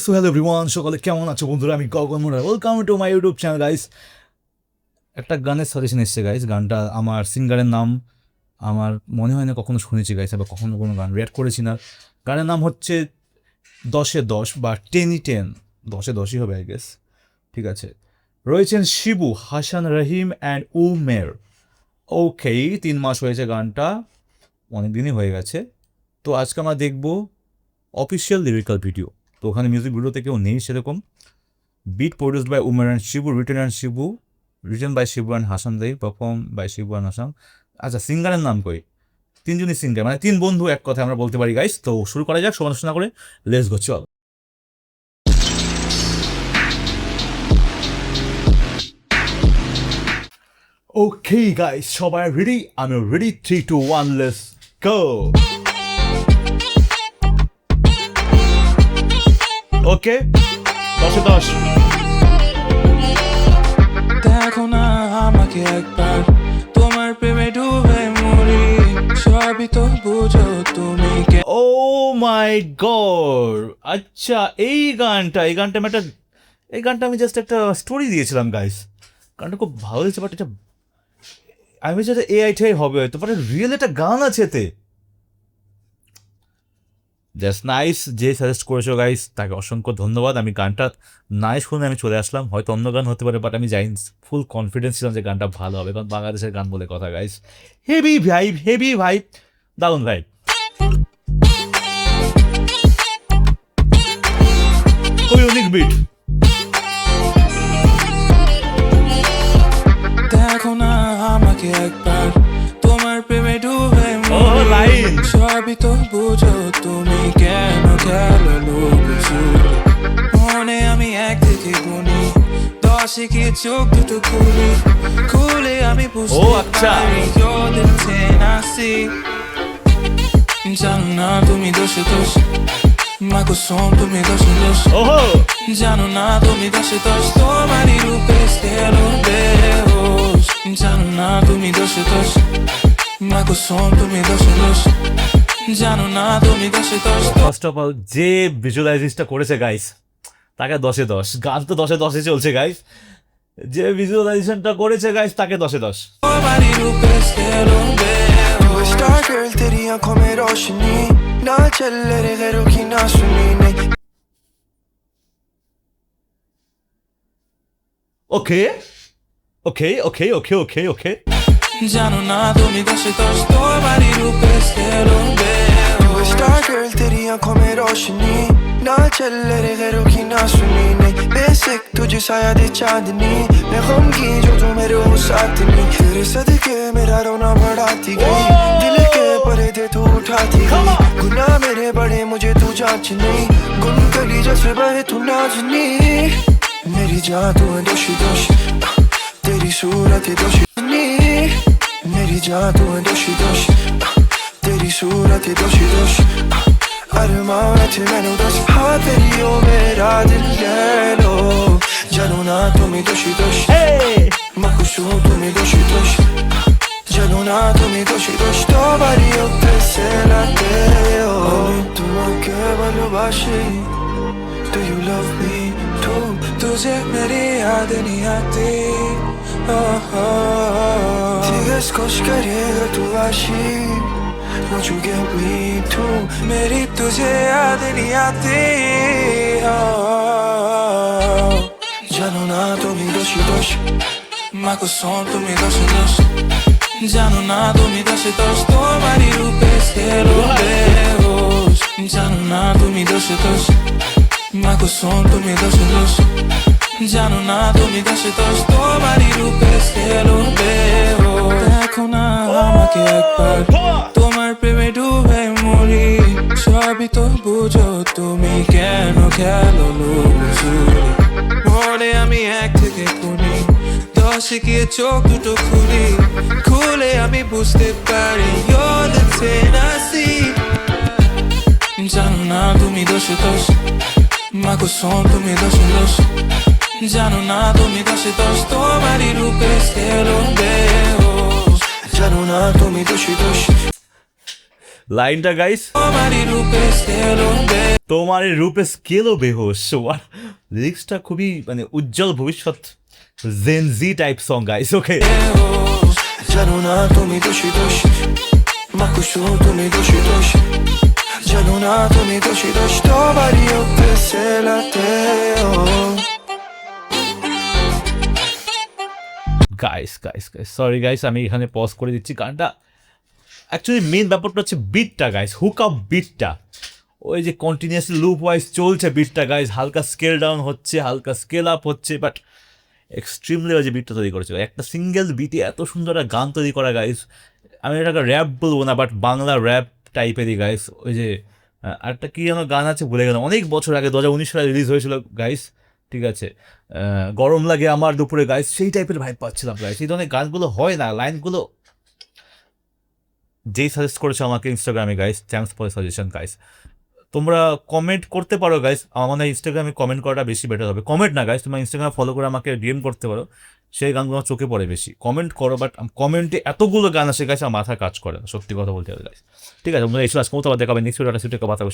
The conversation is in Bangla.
সো হ্যালো এভরিওয়ান, সকলে কেমন আছো বন্ধুরা? আমি গগন মোরা, welcome to my YouTube channel guys. একটা গানের সাজেশন এসছে গাইস। গানটা আমার সিঙ্গারের নাম আমার মনে হয় না কখনো শুনেছি গাইস, আবার কখনো কোনো গান রিয়াক্ট করেছি না। গানের নাম হচ্ছে 10-10 বা 10-10, 10-10ই হবে আই গেস। ঠিক আছে, রয়েছেন শিবু, হাসান রহিম অ্যান্ড উমের। ওকে, 3 মাস হয়েছে গানটা, অনেক দিনই হয়ে গেছে। তো আজকে আমরা দেখবো অফিসিয়াল লিরিক্যাল ভিডিও। তো ওখানে মিউজিক ভিডিওতে কেউ নেই সেরকম। Beat produced by Umar and Shibu, written by Shibu and Hasan Dei, performed by Shibu and Hasan. আচ্ছা, সিঙ্গারের নাম কই? তিনজনই সিঙ্গার, মানে তিন বন্ধু এক কথা আমরা বলতে পারি গাইস। তো শুরু করা যাক সমালোচনা করে, লেটস গো, চল। ওকে গাইস, সবাই রেডি? আমি রেডি। 3, 2, 1, let's go. ওকে, 10-10। দেখো না আমাকে একবার, তোমার প্রেমে ডুবে মরি, সবই তো বুঝো তুমি। ও মাই গড, আচ্ছা এই গানটা আমি জাস্ট একটা স্টোরি দিয়েছিলাম গাইস। গানটা খুব ভালো হয়েছে, বাট এটা আমি বলছি এআইটাই হবে হয়তো, বাট রিয়েল একটা গান আছে এতে। Just nice. যে সাজেস্ট করেছো গাইস তাকে অসংখ্য ধন্যবাদ। আমি গানটা নাই শুনে আমি চলে আসলাম, হয়তো অন্য গান হতে পারে, বাট আমি জানি ফুল কনফিডেন্স ছিলাম যে গানটা ভালো হবে, কারণ বাংলাদেশের গান বলে কথা গাইস। হেভি ভাইব, দারুণ ভাইব। খুবই ইউনিক বিট। দেখো না আমাকে একবার, তোমার প্রেমে ডুবে লাইন মরি, সবই তো বুঝো তুমি। কেন খেলো মনে আমি এক থেকে গুনি, 10 কি চোখ দুটো খুলে আমি বুঝতে পারি you're the 10 I see. জানো না তুমি দোষে দোষ, মা কুসুম তুমি দোষে দোষ। জানো না তুমি দোষে দোষ, তোমারই রূপে গেল বেহোশ। জানো না তুমি দোষে দোষ, মা কুসুম তুমি দোষে দোষ। জানো না তুমি দোষে দোষ। ফার্স্ট অফ অল, যে ভিজুয়ালাইজিংটা করেছে গাইস তাকে 10-10। গান তো 10-10 চলছে গাইস, যে ভিজুয়ালাইজেশনটা করেছে গাইস তাকে 10-10। তোমারই রূপে গেল বেহোশ। स्टार गर्ल तेरी आंखों में रोशनी, ना चल रे गैरों की ना सुनी नहीं। ওকে। জানো না তুমি দোষে দোষ, তোমারই রূপে গেল বেহোশ। स्टार गर्ल तेरी आंखों में रोशनी, ना चल रे गैरों की ना सुनी नहीं। बेसिक तुझे साया दे चांदनी, मैं गम की जो तू मेरे हो साथ नहीं। तेरे सदके मेरा रोना बढ़ाती गई, दिल के पर्दे तू उठाती गई। गुनाह मेरे बड़े मुझे तू जांच नहीं, गुन कली जैसे बहे तू नाजनी। मेरी जान तू है दोषी दोष, तेरी सूरत है दोषी। मेरी जान तू है दोषी दोष, तेरी सूरत है दोषी दोष। अरमान थे मैंने दोष, हाँ तेरी ओ मेरा दिल ले लो। जानो ना तुम्हें दोषी दोष, मकुशू तुम्हें दोषी दोष। जानो ना तुम्हें दोषी दोष, तो बारी ओ कैसे लाते हो तुम्हें ভালোবাসি। Do you love me too? तुझे मेरी याद नहीं आती। Tigres koş करेगा तू आशिक, won't you get me too? मेरी तुझे याद नहीं आती। जानो ना तुम्हें दोषी दोष, माँ को सोन तुम्हें दोष दोष। जानो ना तुम्हें दोष दोष, तुम्हारी रूपे गलो बेहोश। जानो ना तुम्हें दोष दोष, माँ को सोन तुम्हें दोष दोष। জানো না তুমি দোষে দোষ, তোমারই রূপে গেলো বেহোশ। দেখো না আমাকে একবার, তোমার প্রেমে ডুবে মরি, সবই তো বুঝো তুমি। কেন খেলো লুকোচুরি, মনে আমি এক থেকে গুনি, 10 গিয়ে চোখ দুটো খুলে আমি বুঝতে পারি you're the 10 I see. জানো না তুমি দোষে দোষ, মা কুসুম তুমি দোষে দোষ। জানো না তুমি দোষে দোষ, তোমারই রূপে গেলো বেহোশ। জানো না তুমি দোষী দোষ। লাইনটা গাইস তোমারই রূপে গেলো বেহোশ। তোমার এই রূপে স্কেলও বেহোশ। লিরিক্সটা খুবই মানে উজ্জ্বল ভবিষ্যৎ gen G type song guys. ওকে জানো না তুমি দোষী দোষ মাকুসু তুমি দোষী দোষ জানো না তুমি দোষী দোষ তোমার রূপে সেলাতেও guys guys guys sorry guys, আমি এখানে পজ করে দিচ্ছি। গানটা অ্যাকচুয়ালি মেন ব্যাপারটা হচ্ছে বিটটা গাইস, হুক আপ বিটটা, ওই যে কন্টিনিউয়াসলি লুপ ওয়াইজ চলছে বিটটা গাইস, হালকা স্কেল ডাউন হচ্ছে, হালকা স্কেল আপ হচ্ছে, বাট এক্সট্রিমলি ওই যে বিটটা তৈরি করেছে। একটা সিঙ্গেল বিটে এত সুন্দর একটা গান তৈরি করা গাইস, আমি এটাকে র্যাপ বলবো না বাট বাংলা র্যাপ টাইপেরই গাইস। ওই যে আরেকটা কী যেন গান আছে ভুলে গেলাম, অনেক বছর আগে 2019 সালে রিলিজ হয়েছিল গাইস, ঠিক আছে, গরম লাগে আমার দুপুরে গাইস, সেই টাইপের ভাইব পাচ্ছিলাম গাইস। এই ধরনের গানগুলো হয় না, লাইনগুলো যেই সাজেস্ট করেছে আমাকে ইনস্টাগ্রামে guys, thanks for suggestion guys. তোমরা কমেন্ট করতে পারো গাইস, আমার মনে হয় ইনস্টাগ্রামে কমেন্ট করাটা বেশি বেটার হবে। কমেন্ট না গাইস, তোমরা ইনস্টাগ্রামে ফলো করে আমাকে ডিএম করতে পারো, সেই গানগুলো আমার চোখে পড়ে বেশি। কমেন্ট করো, বাট কমেন্টে এতগুলো গান আসে গাইস, আমার মাথা কাজ করে না, সত্যি কথা বলতে হবে গাইস। ঠিক আছে, তোমরা এসে আজকে মতো আবার দেখাবে নেক্সট ভিডিওটা, কথা